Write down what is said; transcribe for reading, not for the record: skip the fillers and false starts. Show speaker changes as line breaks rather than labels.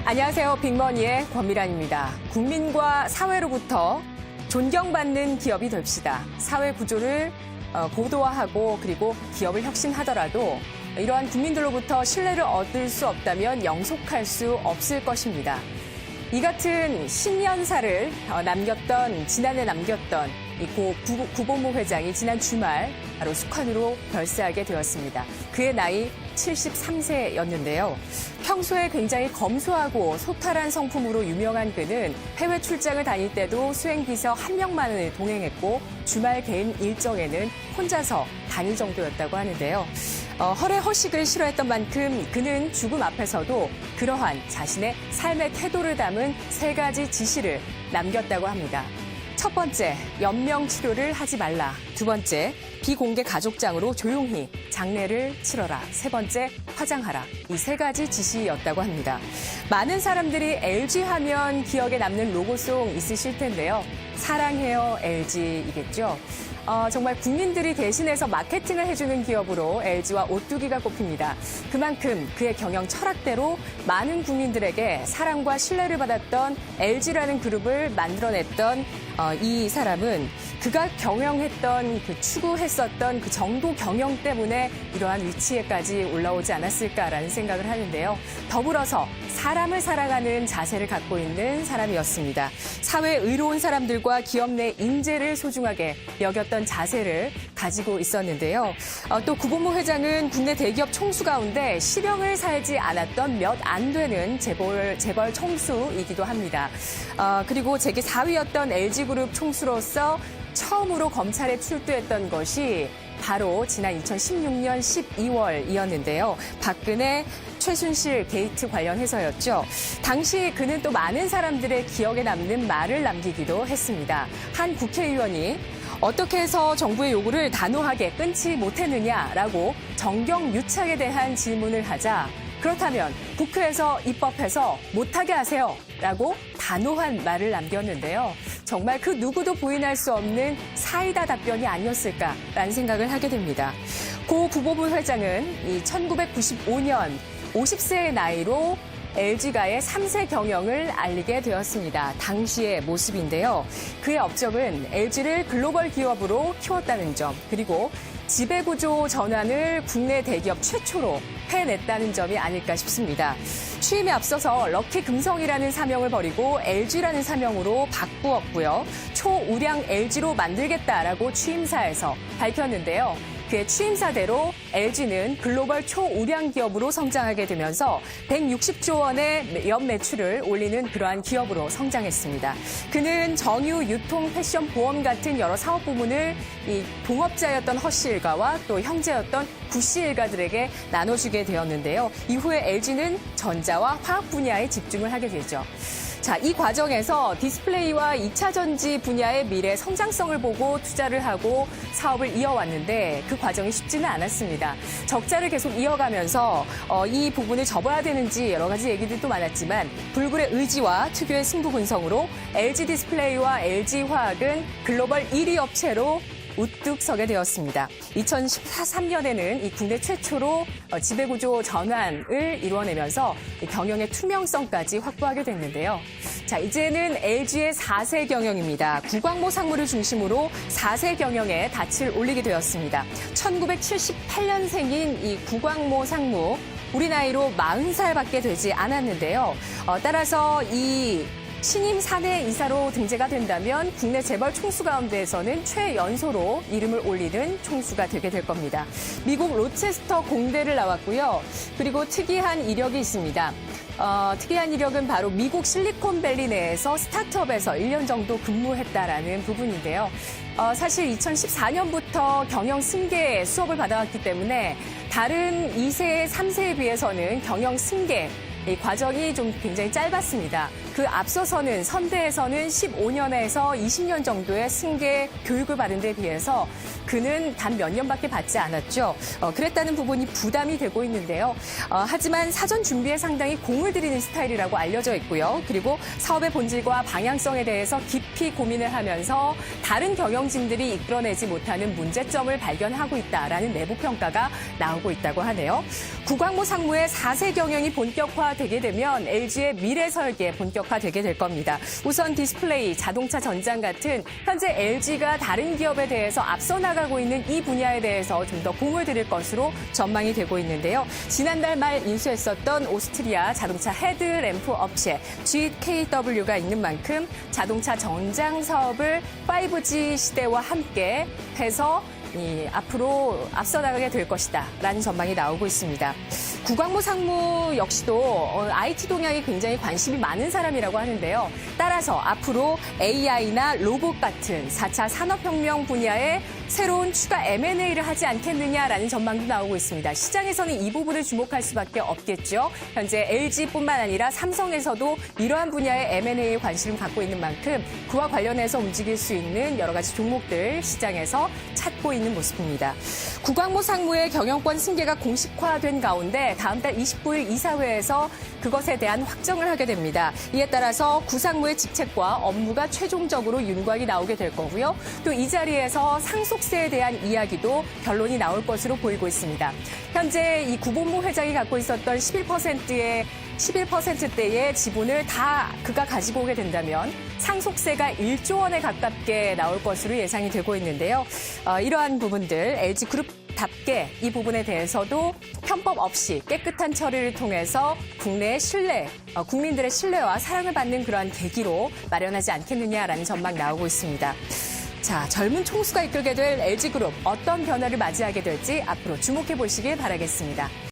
안녕하세요. 빅머니의 권미란입니다. 국민과 사회로부터 존경받는 기업이 됩시다. 사회 구조를 고도화하고 그리고 기업을 혁신하더라도 이러한 국민들로부터 신뢰를 얻을 수 없다면 영속할 수 없을 것입니다. 이 같은 신년사를 지난해 남겼던 이 고 구본무 회장이 지난 주말 바로 숙환으로 별세하게 되었습니다. 그의 나이 73세였는데요. 평소에 굉장히 검소하고 소탈한 성품으로 유명한 그는 해외 출장을 다닐 때도 수행비서 한 명만을 동행했고 주말 개인 일정에는 혼자서 다닐 정도였다고 하는데요. 허례 허식을 싫어했던 만큼 그는 죽음 앞에서도 그러한 자신의 삶의 태도를 담은 3가지 지시를 남겼다고 합니다. 첫 번째, 연명 치료를 하지 말라. 두 번째, 비공개 가족장으로 조용히 장례를 치러라. 세 번째, 화장하라. 이 3가지 지시였다고 합니다. 많은 사람들이 LG 하면 기억에 남는 로고송 있으실 텐데요. 사랑해요 LG이겠죠. 정말 국민들이 대신해서 마케팅을 해주는 기업으로 LG와 오뚜기가 꼽힙니다. 그만큼 그의 경영 철학대로 많은 국민들에게 사랑과 신뢰를 받았던 LG라는 그룹을 만들어냈던 이 사람은 그가 경영했던 추구했었던 그 정도 경영 때문에 이러한 위치에까지 올라오지 않았을까라는 생각을 하는데요. 더불어서 사람을 사랑하는 자세를 갖고 있는 사람이었습니다. 사회에 의로운 사람들과 기업 내 인재를 소중하게 여겼던 자세를 가지고 있었는데요. 또 구본무 회장은 국내 대기업 총수 가운데 실형을 살지 않았던 몇 안 되는 재벌 총수이기도 합니다. 그리고 재계 4위였던 LG그룹 총수로서 처음으로 검찰에 출두했던 것이 바로 지난 2016년 12월이었는데요. 박근혜 최순실 게이트 관련해서였죠. 당시 그는 또 많은 사람들의 기억에 남는 말을 남기기도 했습니다. 한 국회의원이 어떻게 해서 정부의 요구를 단호하게 끊지 못했느냐라고 정경유착에 대한 질문을 하자 그렇다면 국회에서 입법해서 못하게 하세요 라고 단호한 말을 남겼는데요. 정말 그 누구도 부인할 수 없는 사이다 답변이 아니었을까라는 생각을 하게 됩니다. 고 구본무 회장은 이 1995년 50세의 나이로 LG가의 3세 경영을 알리게 되었습니다. 당시의 모습인데요. 그의 업적은 LG를 글로벌 기업으로 키웠다는 점, 그리고 지배구조 전환을 국내 대기업 최초로 해냈다는 점이 아닐까 싶습니다. 취임에 앞서서 럭키 금성이라는 사명을 버리고 LG라는 사명으로 바꾸었고요. 초우량 LG로 만들겠다라고 취임사에서 밝혔는데요. 그의 취임사대로 LG는 글로벌 초우량 기업으로 성장하게 되면서 160조 원의 연 매출을 올리는 그러한 기업으로 성장했습니다. 그는 정유, 유통, 패션, 보험 같은 여러 사업 부문을 이 동업자였던 허씨 일가와 또 형제였던 구씨 일가들에게 나눠주게 되었는데요. 이후에 LG는 전자와 화학 분야에 집중을 하게 되죠. 자, 이 과정에서 디스플레이와 2차 전지 분야의 미래 성장성을 보고 투자를 하고 사업을 이어왔는데 그 과정이 쉽지는 않았습니다. 적자를 계속 이어가면서 이 부분을 접어야 되는지 여러 가지 얘기들도 많았지만 불굴의 의지와 특유의 승부 분성으로 LG 디스플레이와 LG 화학은 글로벌 1위 업체로 우뚝 서게 되었습니다. 2013년에는 이 국내 최초로 지배구조 전환을 이루어내면서 경영의 투명성까지 확보하게 됐는데요. 자, 이제는 LG의 4세 경영입니다. 구광모 상무를 중심으로 4세 경영에 닻을 올리게 되었습니다. 1978년생인 이 구광모 상무, 우리 나이로 40살밖에 되지 않았는데요. 따라서 이 신임 사내 이사로 등재가 된다면 국내 재벌 총수 가운데에서는 최연소로 이름을 올리는 총수가 되게 될 겁니다. 미국 로체스터 공대를 나왔고요. 그리고 특이한 이력이 있습니다. 특이한 이력은 바로 미국 실리콘밸리 내에서 스타트업에서 1년 정도 근무했다라는 부분인데요. 사실 2014년부터 경영 승계 수업을 받아왔기 때문에 다른 2세, 3세에 비해서는 경영 승계 이 과정이 좀 굉장히 짧았습니다. 그 앞서서는 선대에서는 15년에서 20년 정도의 승계 교육을 받은 데 비해서 그는 단 몇 년밖에 받지 않았죠. 그랬다는 부분이 부담이 되고 있는데요. 하지만 사전 준비에 상당히 공을 들이는 스타일이라고 알려져 있고요. 그리고 사업의 본질과 방향성에 대해서 깊이 고민을 하면서 다른 경영진들이 이끌어내지 못하는 문제점을 발견하고 있다라는 내부 평가가 나오고 있다고 하네요. 구광모 상무의 4세 경영이 본격화 되게 되면 LG의 미래 설계 본격화되게 될 겁니다. 우선 디스플레이, 자동차 전장 같은 현재 LG가 다른 기업에 대해서 앞서 나가고 있는 이 분야에 대해서 좀 더 공을 들일 것으로 전망이 되고 있는데요. 지난달 말 인수했었던 오스트리아 자동차 헤드램프 업체 GKW가 있는 만큼 자동차 전장 사업을 5G 시대와 함께 해서 앞으로 앞서 나가게 될 것이다라는 전망이 나오고 있습니다. 구광모 상무 역시도 IT 동향에 굉장히 관심이 많은 사람이라고 하는데요. 따라서 앞으로 AI나 로봇 같은 4차 산업혁명 분야에 새로운 추가 M&A를 하지 않겠느냐라는 전망도 나오고 있습니다. 시장에서는 이 부분을 주목할 수밖에 없겠죠. 현재 LG뿐만 아니라 삼성에서도 이러한 분야의 M&A에 관심을 갖고 있는 만큼 그와 관련해서 움직일 수 있는 여러 가지 종목들 시장에서 찾고 있는 모습입니다. 구광모 상무의 경영권 승계가 공식화된 가운데 다음 달 29일 이사회에서 그것에 대한 확정을 하게 됩니다. 이에 따라서 구상무의 직책과 업무가 최종적으로 윤곽이 나오게 될 거고요. 또 이 자리에서 상속세에 대한 이야기도 결론이 나올 것으로 보이고 있습니다. 현재 이 구본무 회장이 갖고 있었던 11%대의 지분을 다 그가 가지고 오게 된다면 상속세가 1조 원에 가깝게 나올 것으로 예상이 되고 있는데요. 이러한 부분들 LG그룹답게 이 부분에 대해서도 편법 없이 깨끗한 처리를 통해서 국내의 신뢰, 국민들의 신뢰와 사랑을 받는 그러한 계기로 마련하지 않겠느냐라는 전망 나오고 있습니다. 자, 젊은 총수가 이끌게 될 LG그룹 어떤 변화를 맞이하게 될지 앞으로 주목해 보시길 바라겠습니다.